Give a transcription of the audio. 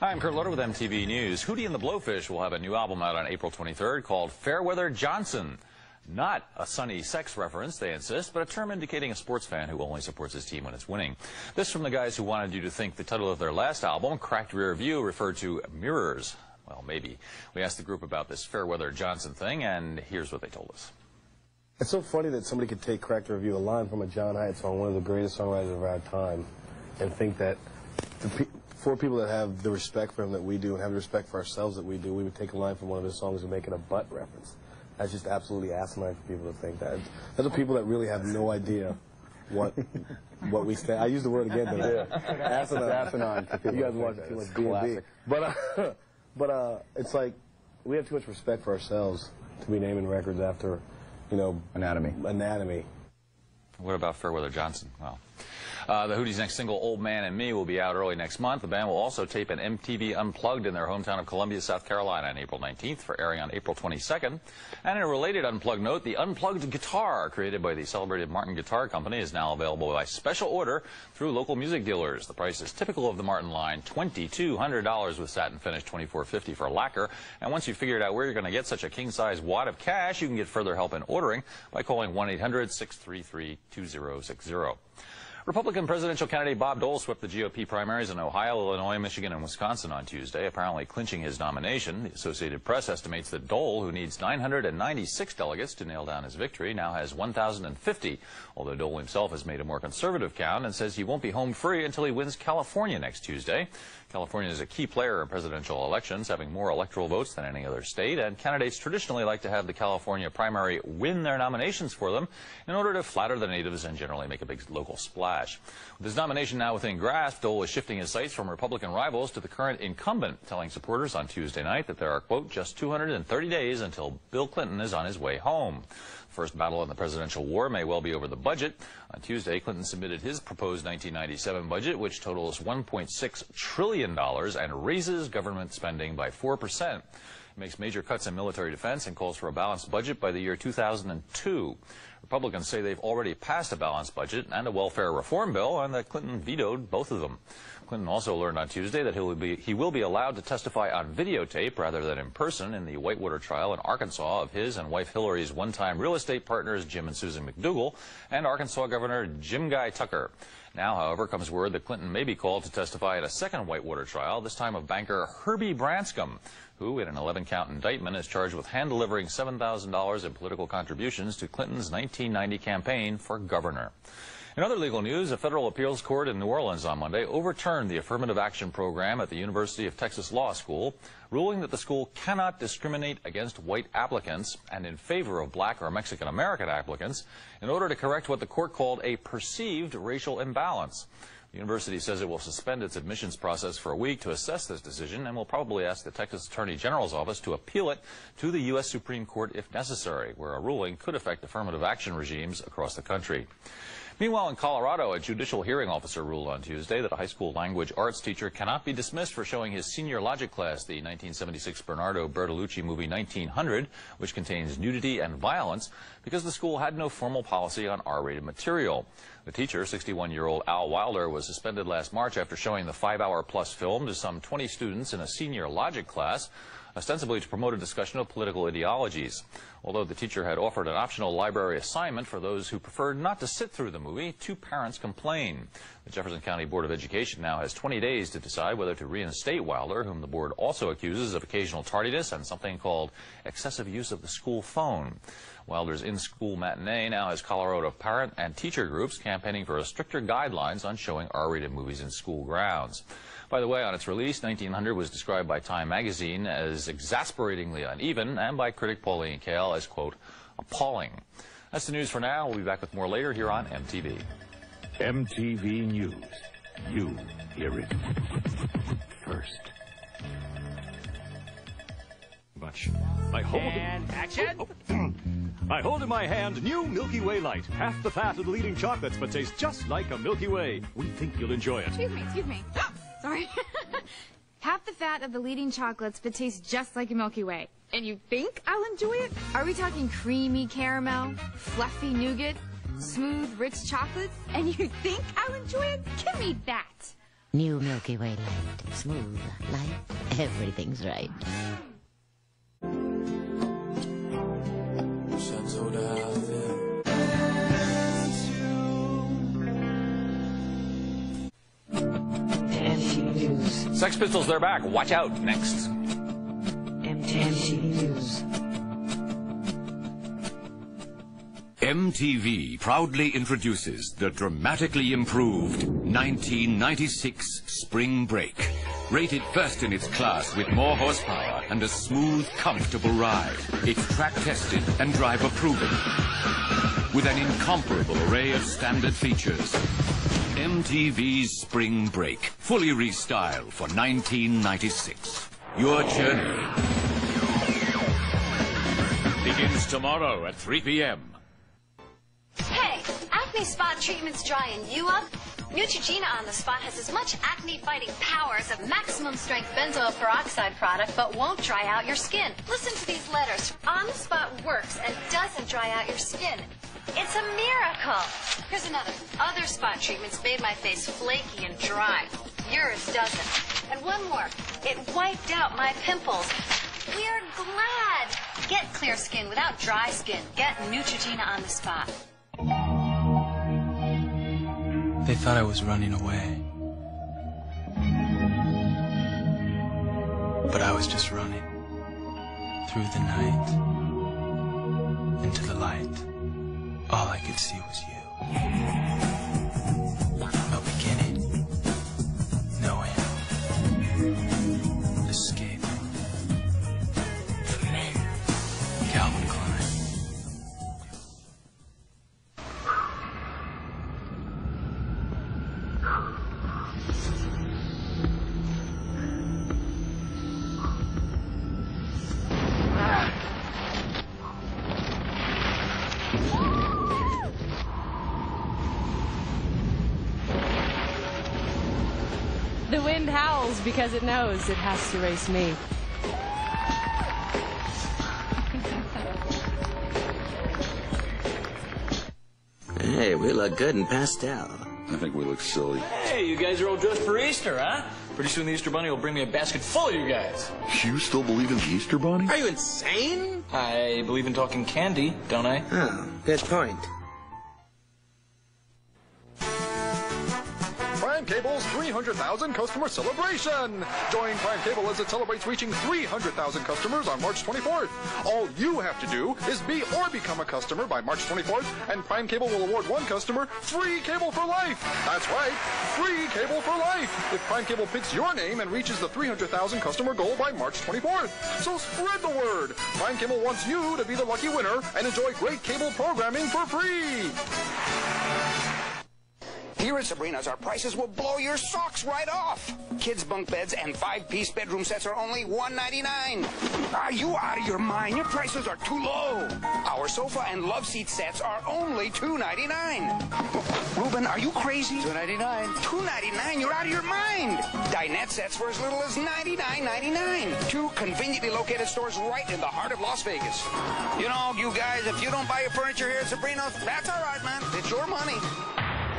Hi, I'm Kurt Loder with MTV News. Hootie and the Blowfish will have a new album out on April 23rd called Fairweather Johnson. Not a sunny sex reference, they insist, but a term indicating a sports fan who only supports his team when it's winning. This from the guys who wanted you to think the title of their last album, Cracked Rear View, referred to mirrors. Well, maybe. We asked the group about this Fairweather Johnson thing, and here's what they told us. It's so funny that somebody could take Cracked Rear View, a line from a John Hyatt song, one of the greatest songwriters of our time, and think that for people that have the respect for him that we do and have the respect for ourselves that we do, we would take a line from one of his songs and make it a butt reference. That's just absolutely asinine for people to think that. Those are people that really have no idea what we stand. I used the word again today. Asinine. You guys watch too much B&B. But it's like we have too much respect for ourselves to be naming records after, you know, anatomy. What about Fairweather Johnson? Well, the Hootie's next single, Old Man and Me, will be out early next month. The band will also tape an MTV Unplugged in their hometown of Columbia, South Carolina on April 19th for airing on April 22nd. And in a related Unplugged note, the Unplugged guitar created by the celebrated Martin Guitar Company is now available by special order through local music dealers. The price is typical of the Martin line, $2,200 with satin finish, $2,450 for lacquer. And once you've figured out where you're going to get such a king-size wad of cash, you can get further help in ordering by calling 1-800-633-2060. Republican presidential candidate Bob Dole swept the GOP primaries in Ohio, Illinois, Michigan, and Wisconsin on Tuesday, apparently clinching his nomination. The Associated Press estimates that Dole, who needs 996 delegates to nail down his victory, now has 1,050, although Dole himself has made a more conservative count and says he won't be home free until he wins California next Tuesday. California is a key player in presidential elections, having more electoral votes than any other state, and candidates traditionally like to have the California primary win their nominations for them in order to flatter the natives and generally make a big local splash. With his nomination now within grasp, Dole is shifting his sights from Republican rivals to the current incumbent, telling supporters on Tuesday night that there are, quote, just 230 days until Bill Clinton is on his way home. First battle in the presidential war may well be over the budget. On Tuesday, Clinton submitted his proposed 1997 budget, which totals $1.6 trillion and raises government spending by 4%. It makes major cuts in military defense and calls for a balanced budget by the year 2002. Republicans say they've already passed a balanced budget and a welfare reform bill, and that Clinton vetoed both of them. Clinton also learned on Tuesday that he will be allowed to testify on videotape rather than in person in the Whitewater trial in Arkansas of his and wife Hillary's one-time real estate partners Jim and Susan McDougal and Arkansas Governor Jim Guy Tucker. Now, however, comes word that Clinton may be called to testify at a second Whitewater trial, this time of banker Herbie Branscombe, who, in an 11-count indictment, is charged with hand-delivering $7,000 in political contributions to Clinton's 1990 campaign for governor. In other legal news, a federal appeals court in New Orleans on Monday overturned the affirmative action program at the University of Texas Law School, ruling that the school cannot discriminate against white applicants and in favor of black or Mexican-American applicants in order to correct what the court called a perceived racial imbalance. The university says it will suspend its admissions process for a week to assess this decision and will probably ask the Texas Attorney General's office to appeal it to the U.S. Supreme Court if necessary, where a ruling could affect affirmative action regimes across the country. Meanwhile, in Colorado, a judicial hearing officer ruled on Tuesday that a high school language arts teacher cannot be dismissed for showing his senior logic class the 1976 Bernardo Bertolucci movie 1900, which contains nudity and violence, because the school had no formal policy on R-rated material. The teacher, 61-year-old Al Wilder, was suspended last March after showing the 5-hour-plus film to some 20 students in a senior logic class, ostensibly to promote a discussion of political ideologies. Although the teacher had offered an optional library assignment for those who preferred not to sit through the movie, two parents complained. The Jefferson County Board of Education now has 20 days to decide whether to reinstate Wilder, whom the board also accuses of occasional tardiness and something called excessive use of the school phone. Wilder's in-school matinee now has Colorado parent and teacher groups campaigning for stricter guidelines on showing R-rated movies in school grounds. By the way, on its release, 1900 was described by Time magazine as exasperatingly uneven and by critic Pauline Kael as, quote, appalling. That's the news for now. We'll be back with more later here on MTV. MTV News. You hear it first. Much. I hold and action. I hold in my hand new Milky Way Lite. Half the fat of the leading chocolates, but tastes just like a Milky Way. We think you'll enjoy it. Excuse me. Sorry. Half the fat of the leading chocolates, but tastes just like a Milky Way. And you think I'll enjoy it? Are we talking creamy caramel, fluffy nougat, smooth, rich chocolate? And you think I'll enjoy it? Give me that. New Milky Way Light. Smooth, light, everything's right. MTV News. Sex Pistols, they're back. Watch out. Next. MTV News. MTV proudly introduces the dramatically improved 1996 Spring Break. Rated first in its class with more horsepower and a smooth, comfortable ride. It's track-tested and driver-proven. With an incomparable array of standard features. MTV's Spring Break. Fully restyled for 1996. Your journey begins tomorrow at 3 p.m. Hey, acne spot treatment's drying you up? Neutrogena on the Spot has as much acne-fighting power as a maximum-strength benzoyl peroxide product, but won't dry out your skin. Listen to these letters. On the Spot works and doesn't dry out your skin. It's a miracle. Here's another. Other spot treatments made my face flaky and dry. Yours doesn't. And one more. It wiped out my pimples. We're glad. Get clear skin without dry skin. Get Neutrogena on the Spot. They thought I was running away. But I was just running. Through the night. Into the light. All I could see was you. No beginning. No end. Escape. From me. Calvin Klein. The wind howls because it knows it has to race me. Hey, we look good in pastel. I think we look silly. Hey, you guys are all dressed for Easter, huh? Pretty soon the Easter Bunny will bring me a basket full of you guys. You still believe in the Easter Bunny? Are you insane? I believe in talking candy, don't I? Oh, good point. Prime Cable's 300,000 customer celebration. Join Prime Cable as it celebrates reaching 300,000 customers on March 24th. All you have to do is be or become a customer by March 24th, and Prime Cable will award one customer free cable for life. That's right, free cable for life. If Prime Cable picks your name and reaches the 300,000 customer goal by March 24th. So spread the word. Prime Cable wants you to be the lucky winner and enjoy great cable programming for free. Here at Sabrina's, our prices will blow your socks right off. Kids' bunk beds and 5-piece bedroom sets are only $199. Are you out of your mind? Your prices are too low. Our sofa and love seat sets are only $299. Ruben, are you crazy? $299. $299? You're out of your mind. Dinette sets for as little as $99.99. Two conveniently located stores right in the heart of Las Vegas. You know, you guys, if you don't buy your furniture here at Sabrina's, that's all right, man. It's your money.